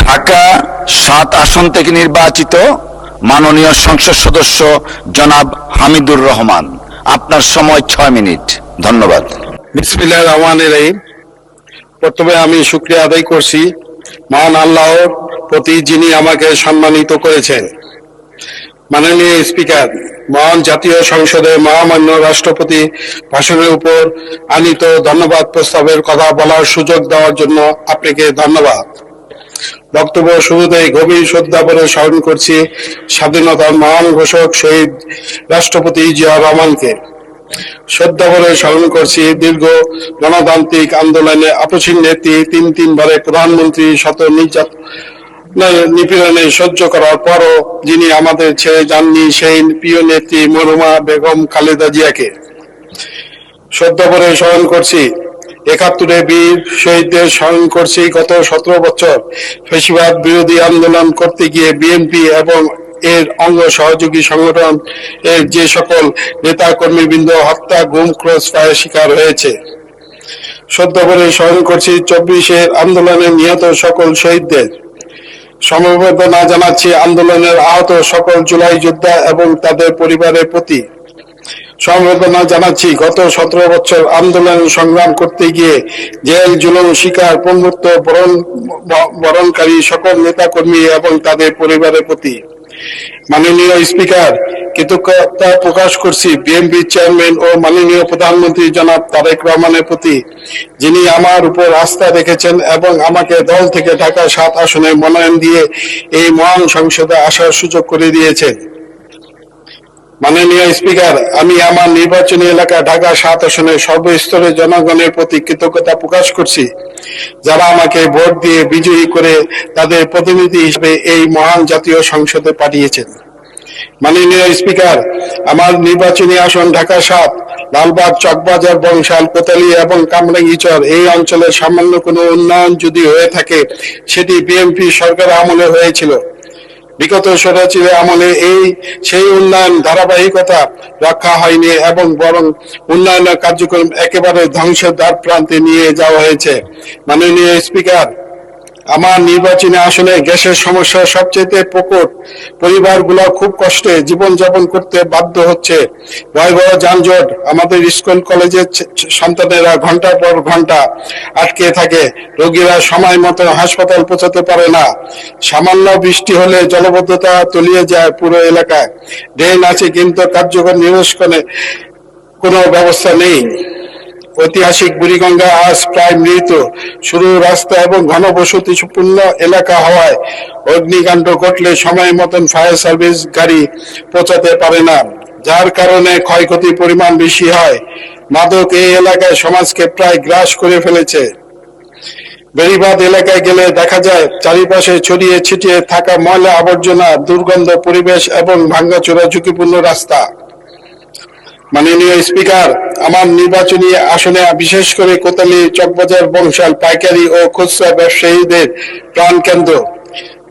ঢাকা ৭ আসন থেকে নির্বাচিত মাননীয় সংসদ সদস্য জনাব হামিদুর রহমান, আপনার সময় ৬ মিনিট। ধন্যবাদ। বিসমিল্লাহির রহমানির রহিম। প্রথমে আমি শুকরিয়া আদায় করছি মহান আল্লাহর প্রতি, যিনি আমাকে সম্মানিত করেছেন। মাননীয় স্পিকার, মহান জাতীয় সংসদে মহামান্য রাষ্ট্রপতি ভাষণের উপর আনিত ধন্যবাদ প্রস্তাবের কথা বলার সুযোগ দেওয়ার জন্য আপনাকে ধন্যবাদ। বক্তব্য শুরুতেই গভীর শ্রদ্ধা ভরে স্মরণ করছি স্বাধীনতার মহান ঘোষক শহীদ রাষ্ট্রপতি জিয়া রহমানকে। শ্রদ্ধা ভরে স্মরণ করছি দীর্ঘ গণতান্ত্রিক আন্দোলনে আপসীন নেত্রী, তিনবারে প্রধানমন্ত্রী, শত নিপীড়নে সহ্য করার পরও যিনি আমাদের ছেড়ে যাননি, সেই প্রিয় নেত্রী মরহুমা বেগম খালেদা জিয়াকে। শ্রদ্ধা ভরে স্মরণ করছি ৭১ বীর শহীদদের, স্মরণ করছি গত ১৭ বছর ফ্যাসিবাদ বিরোধী আন্দোলন করতে গিয়ে বিএনপি এবং এর অঙ্গ সহযোগী সংগঠন এর যে সকল নেতা কর্মীবৃন্দ হত্যা, গুম, ক্রস ফায়ার শিকার হয়েছে। শ্রদ্ধা ভরে স্মরণ করছি ২৪-এর আন্দোলনে নিহত সকল শহীদদের। সমবেদনা জানাচ্ছি আন্দোলনের আহত সকল জুলাই যোদ্ধা এবং তাদের পরিবারের প্রতি। সমবেদনা জানাচ্ছি গত ১৭ বছর আন্দোলন সংগ্রাম করতে গিয়ে জেল, জুলুম শিকার, পঙ্গুত্ব বরণকারী সকল নেতাকর্মী এবং তাদের পরিবারের প্রতি। মাননীয় স্পিকার, কৃতজ্ঞতা প্রকাশ করছি বিএনপি চেয়ারম্যান ও মাননীয় প্রধানমন্ত্রী জনাব তারেক রহমানের প্রতি, যিনি আমার উপর আস্থা রেখেছেন এবং আমাকে দল থেকে ঢাকা ৭ আসনে মনোনয়ন দিয়ে এই মহান সংসদে আসার সুযোগ করে দিয়েছেন। মাননীয় স্পিকার, আমি আমার নির্বাচনী এলাকা ঢাকা ৭ আসনের সর্বস্তরের জনগণের প্রতি কৃতজ্ঞতা প্রকাশ করছি, যারা আমাকে ভোট দিয়ে বিজয়ী করে তাদের প্রতিনিধি হিসেবে এই মহান জাতীয় সংসদে পাঠিয়েছেন। মাননীয় স্পিকার, আমার নির্বাচনী আসন ঢাকা ৭, লালবাগ, চকবাজার, বংশাল, কোতালি এবং কামরাঙ্গীরচর এই অঞ্চলের সামান্য কোনো উন্নয়ন যদি হয়ে থাকে, সেটি বিএনপি সরকার আমলে হয়েছিল। বিগত স্বৈরাচারী আমলে সেই উন্নয়ন ধারাবাহিকতা রক্ষা হয়নি এবং বরং উন্নয়নের কার্যক্রম একেবারে ধ্বংসের দ্বার প্রান্তে নিয়ে যাওয়া হয়েছে। মাননীয় স্পিকার, আমার নির্বাচনী আসনে গ্যাসের সমস্যা সবচেয়ে প্রকট। পরিবারগুলো খুব কষ্টে জীবনযাপন করতে বাধ্য হচ্ছে। ভয়াবহ যানজট, আমাদের স্কুল কলেজের সন্তানেরা ঘন্টার পর ঘন্টা আটকে থাকে, রোগীরা সময় মতো হাসপাতাল পৌঁছাতে পারে না। সামান্য বৃষ্টি হলে জলবদ্ধতা তলিয়ে যায় পুরো এলাকায়। ড্রেন আছে কিন্তু কার্যকর নিষ্কাশনের কোনো ব্যবস্থা নেই। ঐতিহাসিক বুড়িগঙ্গা আজ প্রায় মৃত। সরু রাস্তা এবং ঘনবসতিপূর্ণ এলাকা হওয়ায় অগ্নিকাণ্ড ঘটলে সময় মতন ফায়ার সার্ভিস গাড়ি পৌঁছাতে পারে না, যার কারণে ক্ষয়ক্ষতির পরিমাণ বেশি হয়। মাদক এই এলাকায় সমাজকে প্রায় গ্রাস করে ফেলেছে। বেড়িবাঁধ এলাকায় গেলে দেখা যায় চারিপাশে ছড়িয়ে ছিটিয়ে থাকা ময়লা আবর্জনা, দুর্গন্ধ পরিবেশ এবং ভাঙ্গাচোরা ঝুঁকিপূর্ণ রাস্তা। মাননীয় স্পিকার, আমার নির্বাচনী আসনে বিশেষ করে কোতালি, চকবাজার, বংশাল পাইকারি ও খুচরা ব্যবসায়ীদের প্রাণকেন্দ্র।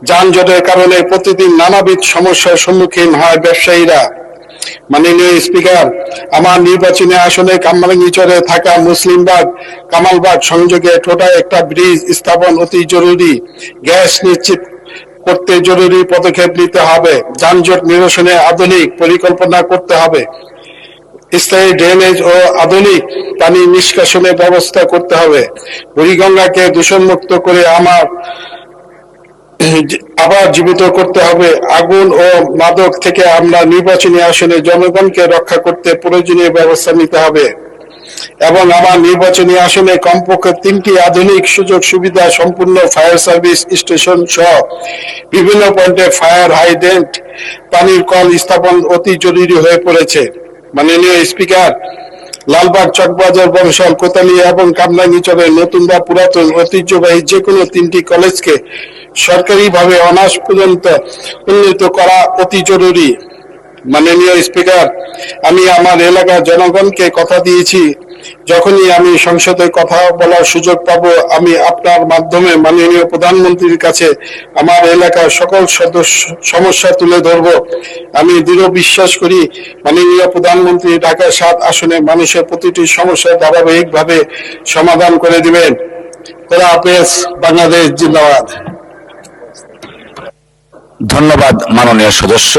যানজটের কারণে প্রতিদিন নানাবিধ সমস্যার সম্মুখীন হয় ব্যবসায়ীরা। মাননীয় স্পিকার, আমার নির্বাচনী আসনে কামরাঙ্গীরচরে থাকা মুসলিমবাগ কামালবাগ সংযোগে টোটায় একটা ব্রিজ স্থাপন অতি জরুরি। গ্যাস নিশ্চিত করতে জরুরি পদক্ষেপ নিতে হবে। যানজট নিরসনে আধুনিক পরিকল্পনা করতে হবে। স্থায়ী ড্রেনেজ ও আধুনিক পানি নিষ্কাশনের ব্যবস্থা করতে হবে। বুড়িগঙ্গাকে দূষণমুক্ত করে আবার জীবিত করতে হবে। আগুন ও মাদক থেকে আমরা নির্বাচনী আসনে জনগণকে রক্ষা করতে প্রয়োজনীয় ব্যবস্থা নিতে হবে এবং আমার নির্বাচনী আসনে কমপক্ষে 3টি আধুনিক সুযোগ সুবিধা সম্পূর্ণ ফায়ার সার্ভিস স্টেশন সহ বিভিন্ন পয়েন্টে ফায়ার হাইড্রেন্ট, পানির কল স্থাপন অতি জরুরি হয়ে পড়েছে। মাননীয় স্পিকার, লালবাগ, চকবাজার, বংশাল, কোতালি এবং কামরাঙ্গীরচরের নতুন বা পুরাতন ঐতিহ্যবাহী যে কোনো 3টি কলেজকে সরকারিভাবে অনার্স পর্যন্ত উন্নীত করা অতি জরুরি। মাননীয় স্পিকার, আমি আমার এলাকার জনগণকে কথা দিয়েছি, যখনই আমি সংসদে কথা বলার সুযোগ পাব, আমি আপনার মাধ্যমে মাননীয় প্রধানমন্ত্রীর কাছে আমার এলাকার সকল সমস্যা তুলে ধরব। আমি দৃঢ় বিশ্বাস করি মাননীয় প্রধানমন্ত্রী ঢাকা ৭ আসনে মানুষের প্রতিটি সমস্যা ধারাবাহিকভাবে সমাধান করে দিবেন। খোদা হাফেজ। বাংলাদেশ জিন্দাবাদ। ধন্যবাদ মাননীয় সদস্য।